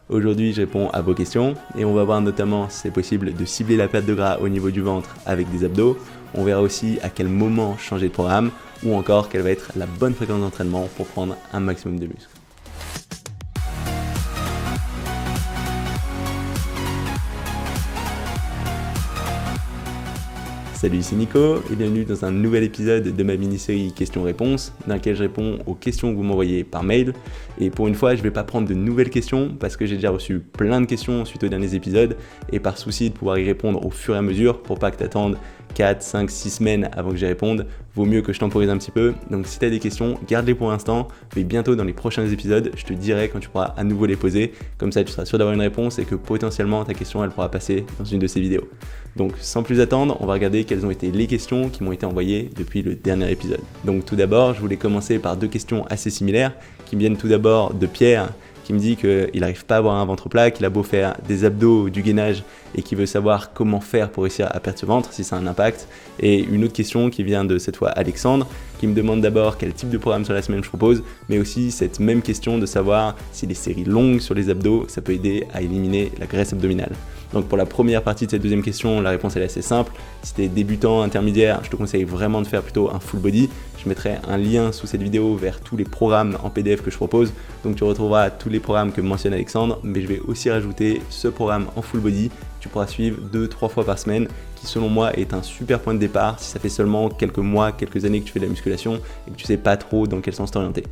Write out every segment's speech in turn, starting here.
Aujourd'hui, je réponds à vos questions et on va voir notamment si c'est possible de cibler la perte de gras au niveau du ventre avec des abdos. On verra aussi à quel moment changer de programme ou encore quelle va être la bonne fréquence d'entraînement pour prendre un maximum de muscles. Salut, c'est Nico et bienvenue dans un nouvel épisode de ma mini-série questions-réponses dans laquelle je réponds aux questions que vous m'envoyez par mail. Et pour une fois, je ne vais pas prendre de nouvelles questions parce que j'ai déjà reçu plein de questions suite aux derniers épisodes et par souci de pouvoir y répondre au fur et à mesure pour pas que tu attendes 4, 5, 6 semaines avant que j'y réponde, vaut mieux que je temporise un petit peu. Donc si tu as des questions, garde-les pour l'instant, mais bientôt dans les prochains épisodes, je te dirai quand tu pourras à nouveau les poser. Comme ça, tu seras sûr d'avoir une réponse et que potentiellement ta question, elle pourra passer dans une de ces vidéos. Donc sans plus attendre, on va regarder quelles ont été les questions qui m'ont été envoyées depuis le dernier épisode. Donc tout d'abord, je voulais commencer par deux questions assez similaires qui me viennent tout d'abord de Pierre, qui me dit qu'il n'arrive pas à avoir un ventre plat, qu'il a beau faire des abdos, du gainage et qui veut savoir comment faire pour réussir à perdre ce ventre, si ça a un impact. Et une autre question qui vient de cette fois Alexandre, qui me demande d'abord quel type de programme sur la semaine je propose, mais aussi cette même question de savoir si les séries longues sur les abdos, ça peut aider à éliminer la graisse abdominale. Donc pour la première partie de cette deuxième question, la réponse elle est assez simple. Si tu es débutant, intermédiaire, je te conseille vraiment de faire plutôt un full body. Je mettrai un lien sous cette vidéo vers tous les programmes en PDF que je propose. Donc tu retrouveras tous les programmes que mentionne Alexandre, mais je vais aussi rajouter ce programme en full body. Tu pourras suivre 2-3 fois par semaine, qui selon moi est un super point de départ si ça fait seulement quelques mois, quelques années que tu fais de la musculation et que tu sais pas trop dans quel sens t'orienter.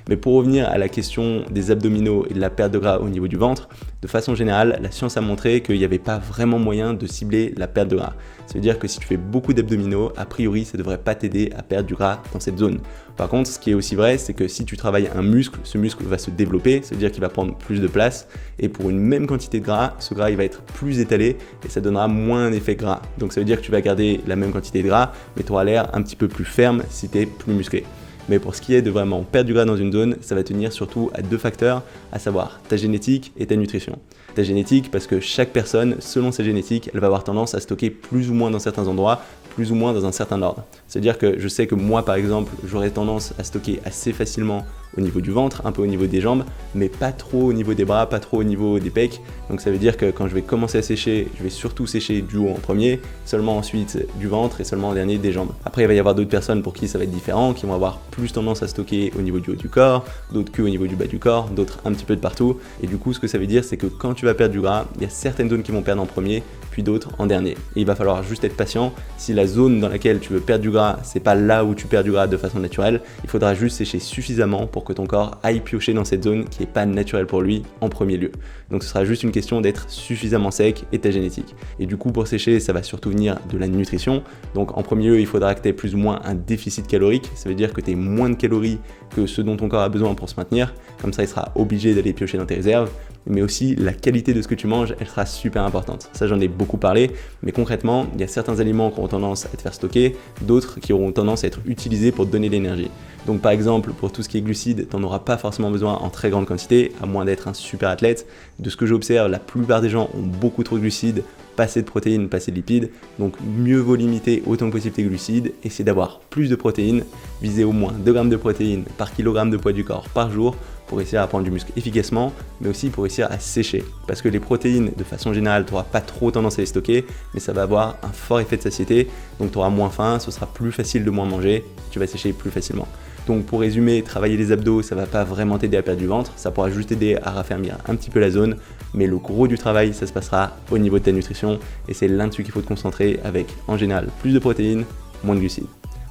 Mais pour revenir à la question des abdominaux et de la perte de gras au niveau du ventre, de façon générale, la science a montré qu'il n'y avait pas vraiment moyen de cibler la perte de gras. Ça veut dire que si tu fais beaucoup d'abdominaux, a priori, ça ne devrait pas t'aider à perdre du gras dans cette zone. Par contre, ce qui est aussi vrai, c'est que si tu travailles un muscle, ce muscle va se développer, ça veut dire qu'il va prendre plus de place et pour une même quantité de gras, ce gras il va être plus étalé et ça donnera moins un effet gras. Donc ça veut dire que tu vas garder la même quantité de gras, mais tu auras l'air un petit peu plus ferme si tu es plus musclé. Mais pour ce qui est de vraiment perdre du gras dans une zone, ça va tenir surtout à deux facteurs, à savoir ta génétique et ta nutrition. Ta génétique parce que chaque personne, selon sa génétique, elle va avoir tendance à stocker plus ou moins dans certains endroits, plus ou moins dans un certain ordre. C'est-à-dire que je sais que moi par exemple, j'aurais tendance à stocker assez facilement au niveau du ventre, un peu au niveau des jambes, mais pas trop au niveau des bras, pas trop au niveau des pecs. Donc ça veut dire que quand je vais commencer à sécher, je vais surtout sécher du haut en premier, seulement ensuite du ventre et seulement en dernier des jambes. Après il va y avoir d'autres personnes pour qui ça va être différent, qui vont avoir plus tendance à stocker au niveau du haut du corps, d'autres que au niveau du bas du corps, d'autres un petit peu de partout. Et du coup ce que ça veut dire c'est que quand tu vas perdre du gras, il y a certaines zones qui vont perdre en premier, puis d'autres en dernier. Et il va falloir juste être patient. Si la zone dans laquelle tu veux perdre du gras, c'est pas là où tu perds du gras de façon naturelle, il faudra juste sécher suffisamment pour que ton corps aille piocher dans cette zone qui n'est pas naturelle pour lui en premier lieu. Donc ce sera juste une question d'être suffisamment sec et ta génétique. Et du coup pour sécher, ça va surtout venir de la nutrition. Donc en premier lieu, il faudra que tu aies plus ou moins un déficit calorique. Ça veut dire que tu aies moins de calories que ce dont ton corps a besoin pour se maintenir. Comme ça, il sera obligé d'aller piocher dans tes réserves. Mais aussi la qualité de ce que tu manges, elle sera super importante. Ça, j'en ai beaucoup parlé, mais concrètement, il y a certains aliments qui auront tendance à te faire stocker, d'autres qui auront tendance à être utilisés pour te donner de l'énergie. Donc par exemple, pour tout ce qui est glucides, tu n'en auras pas forcément besoin en très grande quantité, à moins d'être un super athlète. De ce que j'observe, la plupart des gens ont beaucoup trop de glucides, pas assez de protéines, pas assez de lipides, donc mieux vaut limiter autant que possible tes glucides, essayer d'avoir plus de protéines, viser au moins 2 grammes de protéines par kilogramme de poids du corps par jour, pour réussir à prendre du muscle efficacement, mais aussi pour réussir à sécher. Parce que les protéines, de façon générale, tu n'auras pas trop tendance à les stocker, mais ça va avoir un fort effet de satiété, donc tu auras moins faim, ce sera plus facile de moins manger, tu vas sécher plus facilement. Donc pour résumer, travailler les abdos, ça ne va pas vraiment t'aider à perdre du ventre, ça pourra juste t'aider à raffermir un petit peu la zone, mais le gros du travail, ça se passera au niveau de ta nutrition, et c'est là-dessus qu'il faut te concentrer avec, en général, plus de protéines, moins de glucides.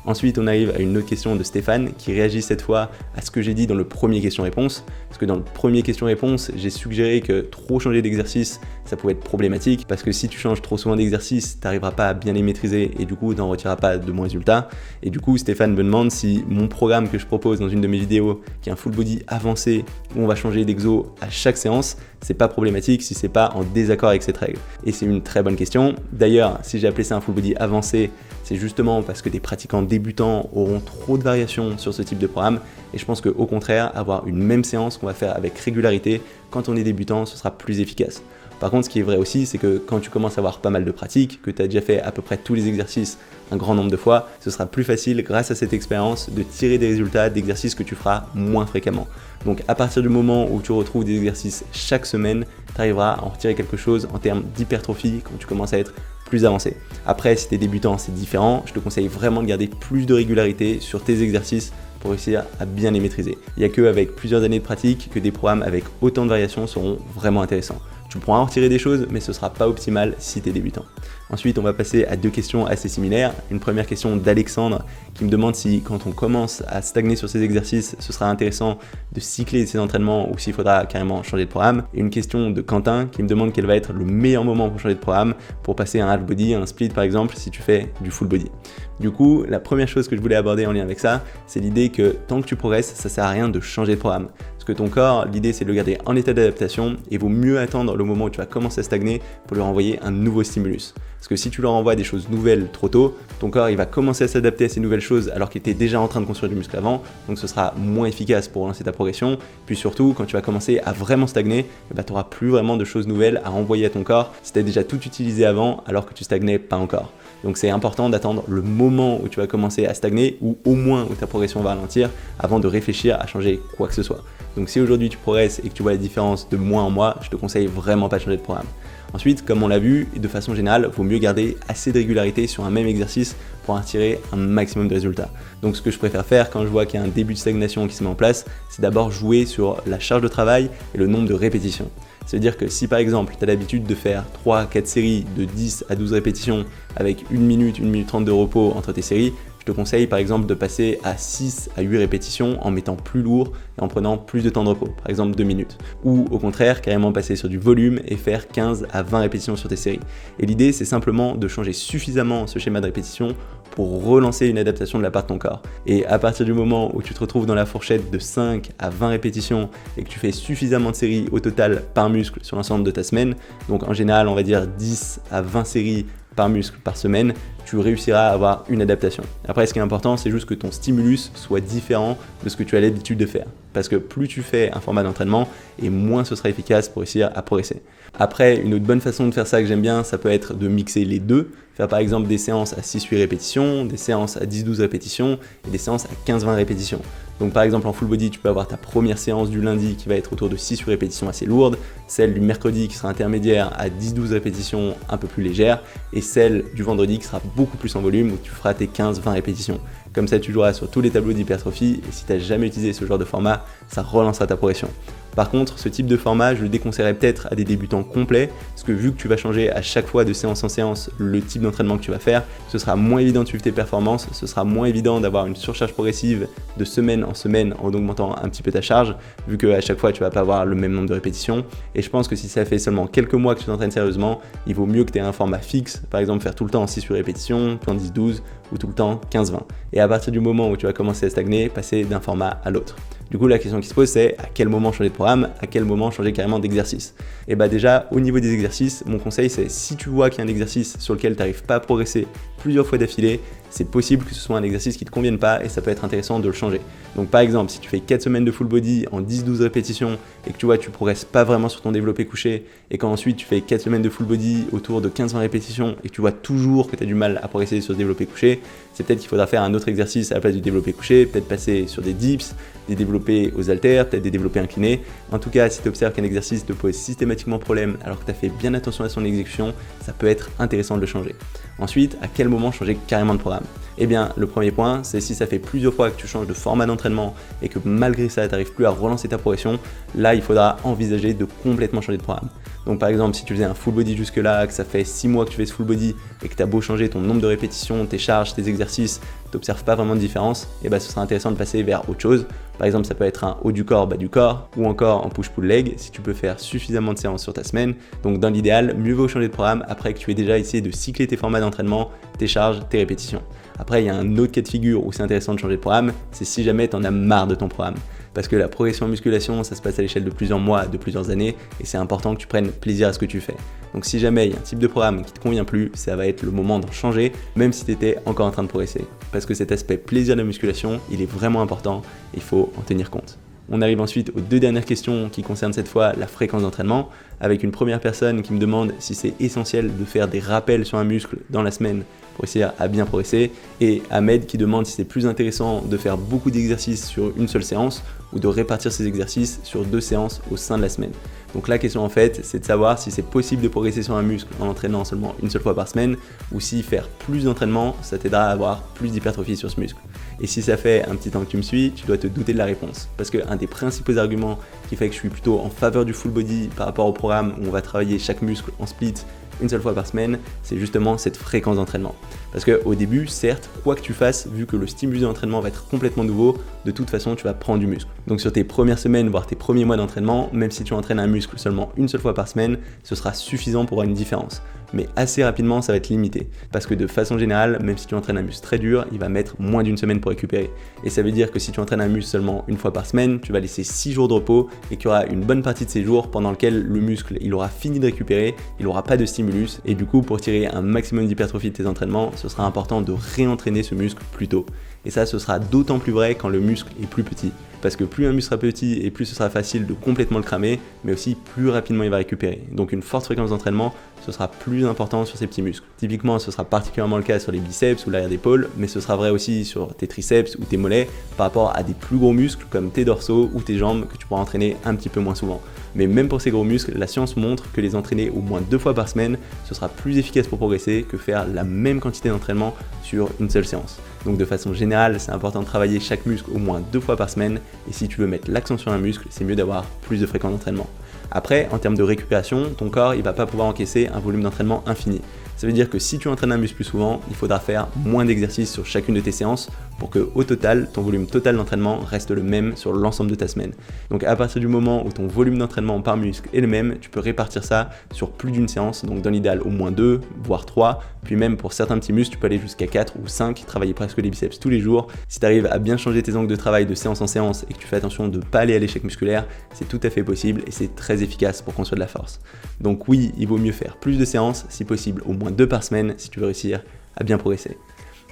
Ensuite, on arrive à une autre question de Stéphane qui réagit cette fois à ce que j'ai dit dans le premier question-réponse. Parce que dans le premier question-réponse, j'ai suggéré que trop changer d'exercice, ça pouvait être problématique. Parce que si tu changes trop souvent d'exercice, tu n'arriveras pas à bien les maîtriser et du coup, tu n'en retireras pas de bons résultats. Et du coup, Stéphane me demande si mon programme que je propose dans une de mes vidéos, qui est un full body avancé, où on va changer d'exo à chaque séance, c'est pas problématique si c'est pas en désaccord avec cette règle. Et c'est une très bonne question. D'ailleurs, si j'ai appelé ça un full body avancé, c'est justement parce que des pratiquants débutants auront trop de variations sur ce type de programme, et je pense qu'au contraire, avoir une même séance qu'on va faire avec régularité quand on est débutant, ce sera plus efficace. Par contre, ce qui est vrai aussi, c'est que quand tu commences à avoir pas mal de pratiques, que tu as déjà fait à peu près tous les exercices un grand nombre de fois, ce sera plus facile, grâce à cette expérience, de tirer des résultats d'exercices que tu feras moins fréquemment. Donc à partir du moment où tu retrouves des exercices chaque semaine, tu arriveras à en retirer quelque chose en termes d'hypertrophie quand tu commences à être plus avancé. Après, si tu es débutant, c'est différent. Je te conseille vraiment de garder plus de régularité sur tes exercices pour réussir à bien les maîtriser. Il n'y a qu'avec plusieurs années de pratique que des programmes avec autant de variations seront vraiment intéressants. Tu pourras en retirer des choses, mais ce ne sera pas optimal si tu es débutant. Ensuite, on va passer à 2 questions assez similaires. Une première question d'Alexandre qui me demande si quand on commence à stagner sur ses exercices, ce sera intéressant de cycler ses entraînements ou s'il faudra carrément changer de programme. Et une question de Quentin qui me demande quel va être le meilleur moment pour changer de programme, pour passer un half body, un split par exemple, si tu fais du full body. Du coup, la première chose que je voulais aborder en lien avec ça, c'est l'idée que tant que tu progresses, ça sert à rien de changer de programme. Parce que ton corps, l'idée c'est de le garder en état d'adaptation et il vaut mieux attendre le moment où tu vas commencer à stagner pour lui renvoyer un nouveau stimulus. Parce que si tu leur envoies des choses nouvelles trop tôt, ton corps il va commencer à s'adapter à ces nouvelles choses alors qu'il était déjà en train de construire du muscle avant, donc ce sera moins efficace pour lancer ta progression. Puis surtout, quand tu vas commencer à vraiment stagner, tu n'auras plus vraiment de choses nouvelles à envoyer à ton corps si tu as déjà tout utilisé avant alors que tu stagnais pas encore. Donc c'est important d'attendre le moment où tu vas commencer à stagner ou au moins où ta progression va ralentir avant de réfléchir à changer quoi que ce soit. Donc si aujourd'hui tu progresses et que tu vois la différence de mois en mois, je te conseille vraiment pas de changer de programme. Ensuite, comme on l'a vu, de façon générale, il vaut mieux garder assez de régularité sur un même exercice pour en tirer un maximum de résultats. Donc ce que je préfère faire quand je vois qu'il y a un début de stagnation qui se met en place, c'est d'abord jouer sur la charge de travail et le nombre de répétitions. C'est-à-dire que si par exemple tu as l'habitude de faire 3 à 4 séries de 10 à 12 répétitions avec 1 minute 30 de repos entre tes séries, je te conseille par exemple de passer à 6 à 8 répétitions en mettant plus lourd et en prenant plus de temps de repos, par exemple 2 minutes. Ou au contraire, carrément passer sur du volume et faire 15 à 20 répétitions sur tes séries. Et l'idée, c'est simplement de changer suffisamment ce schéma de répétition pour relancer une adaptation de la part de ton corps. Et à partir du moment où tu te retrouves dans la fourchette de 5 à 20 répétitions et que tu fais suffisamment de séries au total par muscle sur l'ensemble de ta semaine, donc en général on va dire 10 à 20 séries par muscle par semaine, tu réussiras à avoir une adaptation. Après, ce qui est important, c'est juste que ton stimulus soit différent de ce que tu as l'habitude de faire. Parce que plus tu fais un format d'entraînement, et moins ce sera efficace pour réussir à progresser. Après, une autre bonne façon de faire ça que j'aime bien, ça peut être de mixer les deux. Faire par exemple des séances à 6-8 répétitions, des séances à 10-12 répétitions et des séances à 15-20 répétitions. Donc par exemple en full body, tu peux avoir ta première séance du lundi qui va être autour de 6-8 répétitions assez lourdes, celle du mercredi qui sera intermédiaire à 10-12 répétitions un peu plus légères, et celle du vendredi qui sera beaucoup plus en volume où tu feras tes 15-20 répétitions. Comme ça, tu joueras sur tous les tableaux d'hypertrophie et si tu n'as jamais utilisé ce genre de format, ça relancera ta progression. Par contre, ce type de format, je le déconseillerais peut-être à des débutants complets, parce que vu que tu vas changer à chaque fois de séance en séance le type d'entraînement que tu vas faire, ce sera moins évident de suivre tes performances, ce sera moins évident d'avoir une surcharge progressive de semaine en semaine en augmentant un petit peu ta charge, vu qu'à chaque fois tu vas pas avoir le même nombre de répétitions. Et je pense que si ça fait seulement quelques mois que tu t'entraînes sérieusement, il vaut mieux que tu aies un format fixe, par exemple faire tout le temps 6-8 répétitions, puis en 10-12, ou tout le temps 15-20. Et à partir du moment où tu vas commencer à stagner, passer d'un format à l'autre. Du coup, la question qui se pose, c'est à quel moment changer de programme, à quel moment changer carrément d'exercice. Et bah déjà, au niveau des exercices, mon conseil, c'est si tu vois qu'il y a un exercice sur lequel tu n'arrives pas à progresser plusieurs fois d'affilée, c'est possible que ce soit un exercice qui ne te convienne pas et ça peut être intéressant de le changer. Donc par exemple, si tu fais 4 semaines de full body en 10-12 répétitions et que tu vois tu progresses pas vraiment sur ton développé couché et qu'ensuite tu fais 4 semaines de full body autour de 15-20 répétitions et que tu vois toujours que tu as du mal à progresser sur ce développé couché, c'est peut-être qu'il faudra faire un autre exercice à la place du développé couché, peut-être passer sur des dips, des développés aux haltères, peut-être des développés inclinés. En tout cas, si tu observes qu'un exercice te pose systématiquement problème alors que tu as fait bien attention à son exécution, ça peut être intéressant de le changer. Ensuite, à quel moment changer carrément de programme ? Eh bien, le premier point, c'est si ça fait plusieurs fois que tu changes de format d'entraînement et que malgré ça, tu n'arrives plus à relancer ta progression, là, il faudra envisager de complètement changer de programme. Donc par exemple, si tu faisais un full body jusque-là, que ça fait 6 mois que tu fais ce full body et que tu as beau changer ton nombre de répétitions, tes charges, tes exercices, tu n'observes pas vraiment de différence, et bah, ce sera intéressant de passer vers autre chose. Par exemple, ça peut être un haut du corps, bas du corps, ou encore en push-pull leg, si tu peux faire suffisamment de séances sur ta semaine. Donc dans l'idéal, mieux vaut changer de programme après que tu aies déjà essayé de cycler tes formats d'entraînement, tes charges, tes répétitions. Après, il y a un autre cas de figure où c'est intéressant de changer de programme, c'est si jamais tu en as marre de ton programme. Parce que la progression en musculation, ça se passe à l'échelle de plusieurs mois, de plusieurs années, et c'est important que tu prennes plaisir à ce que tu fais. Donc si jamais il y a un type de programme qui te convient plus, ça va être le moment d'en changer, même si tu étais encore en train de progresser. Parce que cet aspect plaisir de la musculation, il est vraiment important, et il faut en tenir compte. On arrive ensuite aux 2 dernières questions qui concernent cette fois la fréquence d'entraînement, avec une première personne qui me demande si c'est essentiel de faire des rappels sur un muscle dans la semaine pour essayer à bien progresser, et Ahmed qui demande si c'est plus intéressant de faire beaucoup d'exercices sur une seule séance ou de répartir ces exercices sur 2 séances au sein de la semaine. Donc la question en fait, c'est de savoir si c'est possible de progresser sur un muscle en entraînant seulement une seule fois par semaine, ou si faire plus d'entraînement, ça t'aidera à avoir plus d'hypertrophie sur ce muscle. Et si ça fait un petit temps que tu me suis, tu dois te douter de la réponse. Parce qu'un des principaux arguments qui fait que je suis plutôt en faveur du full body par rapport au programme où on va travailler chaque muscle en split une seule fois par semaine, c'est justement cette fréquence d'entraînement. Parce qu'au début, certes, quoi que tu fasses, vu que le stimulus d'entraînement va être complètement nouveau, de toute façon, tu vas prendre du muscle. Donc sur tes premières semaines, voire tes premiers mois d'entraînement, même si tu entraînes un muscle seulement une seule fois par semaine, ce sera suffisant pour avoir une différence. Mais assez rapidement, ça va être limité. Parce que de façon générale, même si tu entraînes un muscle très dur, il va mettre moins d'1 semaine pour récupérer. Et ça veut dire que si tu entraînes un muscle seulement une fois par semaine, tu vas laisser 6 jours de repos et qu'il y aura une bonne partie de ces jours pendant lesquels le muscle il aura fini de récupérer, il n'aura pas de stimulus. Et du coup, pour tirer un maximum d'hypertrophie de tes entraînements, ce sera important de réentraîner ce muscle plus tôt. Et ça, ce sera d'autant plus vrai quand le muscle est plus petit. Parce que plus un muscle sera petit et plus ce sera facile de complètement le cramer, mais aussi plus rapidement il va récupérer. Donc une forte fréquence d'entraînement, ce sera plus important sur ces petits muscles. Typiquement, ce sera particulièrement le cas sur les biceps ou l'arrière d'épaule, mais ce sera vrai aussi sur tes triceps ou tes mollets par rapport à des plus gros muscles comme tes dorsaux ou tes jambes que tu pourras entraîner un petit peu moins souvent. Mais même pour ces gros muscles, la science montre que les entraîner au moins 2 fois par semaine, ce sera plus efficace pour progresser que faire la même quantité d'entraînement sur une seule séance. Donc de façon générale, c'est important de travailler chaque muscle au moins 2 fois par semaine, et si tu veux mettre l'accent sur un muscle, c'est mieux d'avoir plus de fréquence d'entraînement. Après, en termes de récupération, ton corps il va pas pouvoir encaisser un volume d'entraînement infini. Ça veut dire que si tu entraînes un muscle plus souvent, il faudra faire moins d'exercices sur chacune de tes séances pour que au total, ton volume total d'entraînement reste le même sur l'ensemble de ta semaine. Donc à partir du moment où ton volume d'entraînement par muscle est le même, tu peux répartir ça sur plus d'une séance, donc dans l'idéal au moins 2, voire 3, puis même pour certains petits muscles, tu peux aller jusqu'à 4 ou 5, travailler presque les biceps tous les jours. Si tu arrives à bien changer tes angles de travail de séance en séance et que tu fais attention de ne pas aller à l'échec musculaire, c'est tout à fait possible et c'est très efficace pour construire de la force. Donc oui, il vaut mieux faire plus de séances, si possible au moins 2 par semaine si tu veux réussir à bien progresser.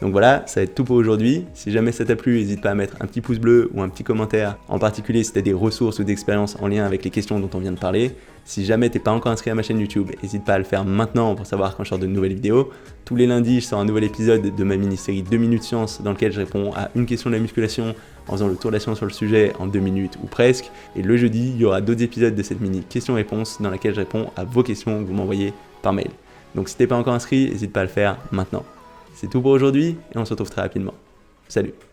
Donc voilà, ça va être tout pour aujourd'hui. Si jamais ça t'a plu, n'hésite pas à mettre un petit pouce bleu ou un petit commentaire, en particulier si tu as des ressources ou d'expériences en lien avec les questions dont on vient de parler. Si jamais t'es pas encore inscrit à ma chaîne YouTube, n'hésite pas à le faire maintenant pour savoir quand je sors de nouvelles vidéos. Tous les lundis, je sors un nouvel épisode de ma mini-série 2 minutes science dans lequel je réponds à une question de la musculation en faisant le tour de la science sur le sujet en 2 minutes ou presque. Et le jeudi, il y aura d'autres épisodes de cette mini question-réponse dans laquelle je réponds à vos questions que vous m'envoyez par mail. Donc si t'es pas encore inscrit, n'hésite pas à le faire maintenant. C'est tout pour aujourd'hui et on se retrouve très rapidement. Salut!